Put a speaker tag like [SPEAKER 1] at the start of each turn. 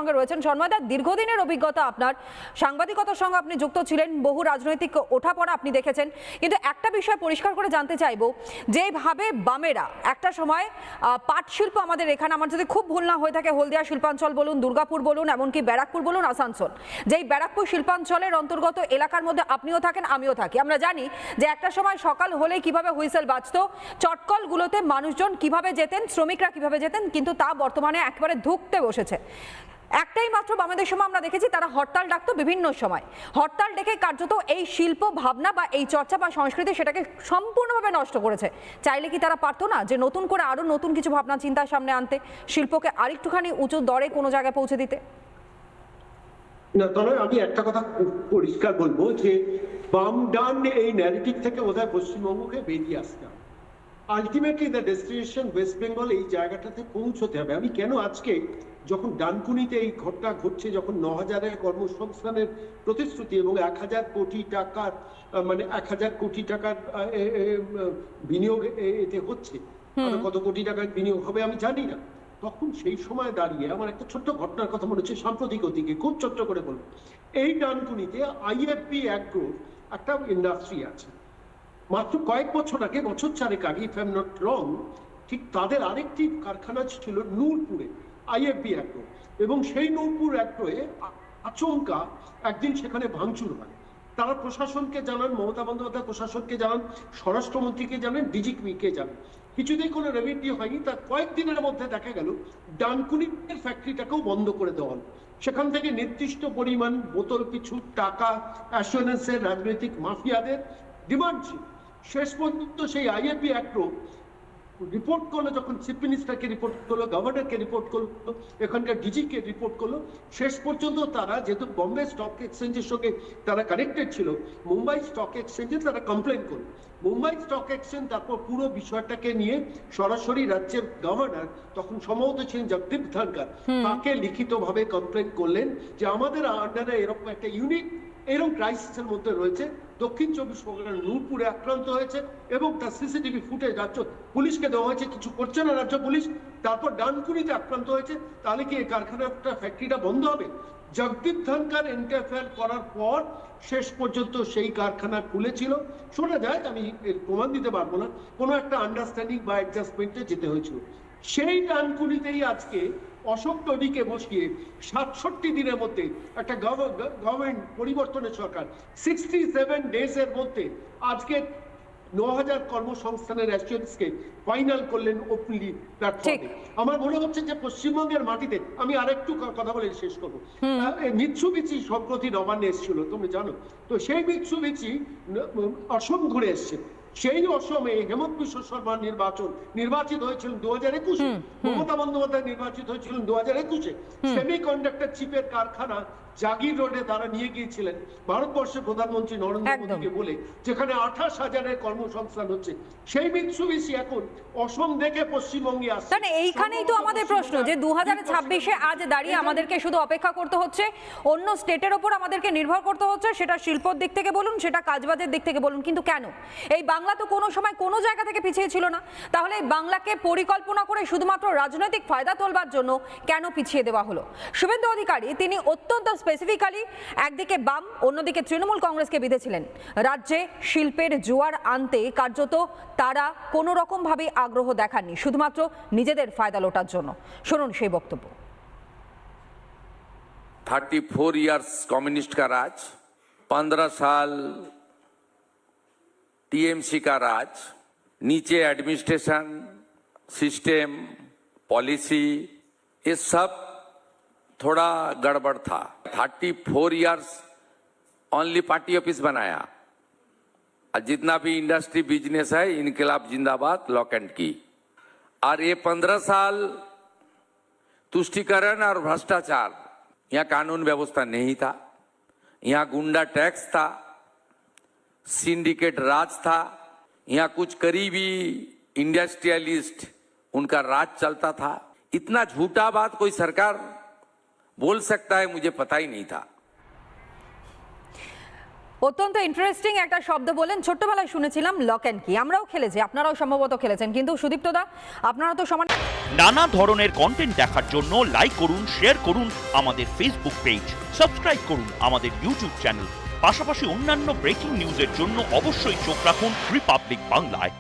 [SPEAKER 1] সঙ্গে রয়েছেন সন্ময়দা, দীর্ঘদিনের অভিজ্ঞতা আপনার, সাংবাদিকতার সঙ্গে আপনি যুক্ত ছিলেন, বহু রাজনৈতিক ওঠাপড়া আপনি দেখেছেন, কিন্তু একটা বিষয় পরিষ্কার করে জানতে চাইবো, যেভাবে বামেরা একটা সময় পাট শিল্প আমাদের এখানে, আমার যদি খুব ভুল না হয়ে থাকে, হলদিয়া শিল্পাঞ্চল বলুন, দুর্গাপুর বলুন, এমনকি ব্যারাকপুর বলুন, আসানসোল, যেই ব্যারাকপুর শিল্পাঞ্চলের অন্তর্গত এলাকার মধ্যে আপনিও থাকেন, আমিও থাকি, আমরা জানি যে একটা সময় সকাল হলে কিভাবে হুইসেল বাজতো, চটকলগুলোতে মানুষজন কিভাবে যেতেন, শ্রমিকরা কিভাবে যেতেন, কিন্তু তা বর্তমানে একেবারে ধুঁকতে বসেছে। একটাই মাত্র বামেদের সময় আমরা দেখেছি তারা হরতাল ডাকতো বিভিন্ন সময়, হরতাল ডেকে কার্যত এই শিল্প ভাবনা বা এই চর্চা বা সংস্কৃতি সেটাকে সম্পূর্ণভাবে নষ্ট করেছে। চাইলে কি তারা পারতো না যে নতুন করে আরো নতুন কিছু ভাবনা চিন্তার সামনে আনতে, শিল্পকে আরেকটুখানি উঁচু দরে কোনো জায়গায় পৌঁছে দিতে?
[SPEAKER 2] না, তবে আমি একটা কথা পরিষ্কার বলবো যে বাম ডান এই ন্যারেটিভ থেকে বোধহয় পশ্চিমবঙ্গকে বেরিয়ে আসতে হবে। Ultimately the destination West Bengal, এই জায়গাটাতে পৌঁছতে হবে। আমি কেন আজকে যখন ডানকুনিতে এই ঘটনা ঘটছে, যখন 9,000-এর কর্মসংস্থানের প্রতিশ্রুতি এবং 1,000 কোটি টাকার মানে 1,000 কোটি টাকার বিনিয়োগ এতে হচ্ছে, কত কোটি টাকার বিনিয়োগ হবে আমি জানি না, তখন সেই সময় দাঁড়িয়ে আমার একটা ছোট্ট ঘটনার কথা মনে হচ্ছে, সাম্প্রতিক অতীতে, খুব ছোট্ট করে বলবো। এই ডানকুনিতে আইএফবি অ্যাগ্রো একটা ইন্ডাস্ট্রি আছে। মাত্র কয়েক বছর আগে, বছর 4 আগে, if I am not wrong, ঠিক তাদের আরেকটি কারখানা ছিল নূরপুরে, আইএফবি অ্যাগ্রো, এবং সেই নূরপুর অ্যাগ্রোয়ে আচমকা একদিন সেখানে ভাঙচুর হয়। তারা প্রশাসনকে জানান, মমতা বন্দ্যোপাধ্যায় প্রশাসনকে জানান, স্বরাষ্ট্রমন্ত্রীকে জানান, ডিজিপিকে জানান, কিছুতেই কোনো রেভিনিউ হয়নি। তার কয়েকদিনের মধ্যে দেখা গেল ডানকুনির ফ্যাক্টরিটাকেও বন্ধ করে দেওয়া হলো। সেখান থেকে নির্দিষ্ট পরিমাণ বোতল পিছু টাকা অ্যাসুরেন্সের রাজনৈতিক মাফিয়াদের ডিমান্ড ছিল। শেষ পর্যন্ত সেই আইএফবি অ্যাগ্রো রিপোর্ট করলো, যখন চিফ মিনিস্টারকে রিপোর্ট করলো, গভর্নরকে রিপোর্ট করলো, এখানকার ডিজিকে রিপোর্ট করলো, শেষ পর্যন্ত তারা, যেহেতু বম্বে স্টক এক্সচেঞ্জের সঙ্গে তারা কানেক্টেড ছিল, মুম্বাই স্টক এক্সচেঞ্জে তারা কমপ্লেন করলো। মুম্বাই স্টক এক্সচেঞ্জ তারপর পুরো বিষয়টাকে নিয়ে সরাসরি রাজ্যের গভর্নর, তখন সম্ভবত ছিলেন জগদীপ ধনকর, তাকে লিখিতভাবে কমপ্লেন করলেন যে আমাদের আন্ডারে এরকম একটা ইউনিট এরকম ক্রাইসিসের মধ্যে রয়েছে, দক্ষিণ 24 পরগনার নূরপুরে আক্রান্ত হয়েছে এবং তার সিসিটিভি ফুটেজ রাজ্য পুলিশকে দেওয়া হয়েছে, কিছু করছে না রাজ্য পুলিশ। তারপর ডানকুনিতে আক্রান্ত হয়েছে, তাহলে কি এই কারখানাটা, ফ্যাক্টরিটা বন্ধ হবে? জগদীপ ধনকর ইন্টারফেয়ার করার পর শেষ পর্যন্ত সেই কারখানা খুলেছিল। শোনা যায়, আমি প্রমাণ দিতে পারবো না, কোনো একটা আন্ডারস্ট্যান্ডিং বা অ্যাডজাস্টমেন্টে যেতে হয়েছিল। সেই ডানকুনিতেই আজকে অশোক তডিকে বসিয়ে 67 দিনের মধ্যে একটা গভর্নমেন্ট পরিবর্তনের সরকার 67 ডেজের মধ্যে আজকে 9,000 কর্মসংস্থানের অ্যাসুরেন্সকে ফাইনাল করলেন ওপেনলি প্ল্যাটফর্মে। আমার মনে হচ্ছে যে পশ্চিমবঙ্গের মাটিতে, আমি আরেকটু কথা বলে শেষ করবো, মিৎসুবিশি সম্প্রতি নবান্নে এসেছিল, তুমি জানো তো, সেই মিৎসুবিশি অসম ঘুরে এসছে। সেই অসমে হেমন্ত বিশ্ব শর্মা নির্বাচিত হয়েছিলেন 2021-এ, মমতা বন্দ্যোপাধ্যায় নির্বাচিত হয়েছিলেন 2021-এ। সেমি কন্ডাক্টর চিপের কারখানা জাগির রোডে তারা নিয়ে গিয়েছিলেন ভারতবর্ষের প্রধানমন্ত্রী নরেন্দ্র মোদীকে বলে, যেখানে 28,000-এর কর্মসংস্থান হচ্ছে। সেই মিৎসুবিশি এখন অসম দেখে পশ্চিমবঙ্গে আসছে।
[SPEAKER 1] এইখানেই তো আমাদের প্রশ্ন, যে 2026-এ আজ দাঁড়িয়ে আমাদেরকে শুধু অপেক্ষা করতে হচ্ছে, অন্য স্টেটের ওপর আমাদেরকে নির্ভর করতে হচ্ছে, সেটা শিল্পর দিক থেকে বলুন, সেটা কাজবাজের দিক থেকে বলুন, কিন্তু কেন? এই বাংলা তো কোনো সময় কোনো জায়গা থেকে পিছিয়ে ছিল না, তাহলে বাংলাকে পরিকল্পনা করে শুধুমাত্র রাজনৈতিক ফায়দা তোলবার জন্য কেন পিছিয়ে দেওয়া হলো? শুভেন্দু অধিকারী তিনি অত্যন্ত স্পেসিফিক্যালি একদিকে বাম, অন্যদিকে তৃণমূল কংগ্রেসকে বিঁধেছিলেন রাজ্যে শিল্পের জোয়ার আনতে। কার্যত তারা কোনো রকম ভাবে আগ্রহ দেখাননি, শুধুমাত্র নিজেদের ফায়দা লোটার জন্য। শুনুন সেই বক্তব্য।
[SPEAKER 3] 34 इयर्स कम्युनिस्ट का राज, 15 साल टीएमसी का राज, नीचे एडमिनिस्ट्रेशन सिस्टम पॉलिसी ये सब थोड़ा गड़बड़ था। 34 इयर्स ओनली पार्टी ऑफिस बनाया, और जितना भी इंडस्ट्री बिजनेस है इनकलाब जिंदाबाद लॉक एंड की। और ये 15 साल तुष्टीकरण और भ्रष्टाचार, यहाँ कानून व्यवस्था नहीं था, यहाँ गुंडा टैक्स था, सिंडिकेट राज था, यहाँ कुछ करीबी इंडस्ट्रियलिस्ट उनका राज चलता था। इतना झूठा बात कोई सरकार बोल सकता है, मुझे पता ही नहीं था।
[SPEAKER 1] অত্যন্ত ইন্টারেস্টিং একটা শব্দ বলেন, ছোট্টবেলায় শুনেছিলাম লক অ্যান্ড কি। আমরাও খেলেছি, আপনারাও সম্ভবত খেলেছেন, কিন্তু সুদীপ্ত দা আপনারা তো সমান।
[SPEAKER 4] নানা ধরনের কন্টেন্ট দেখার জন্য লাইক করুন, শেয়ার করুন আমাদের ফেসবুক পেজ, সাবস্ক্রাইব করুন আমাদের ইউটিউব চ্যানেল। পাশাপাশি অন্যান্য ব্রেকিং নিউজের জন্য অবশ্যই চোখ রাখুন রিপাবলিক বাংলায়।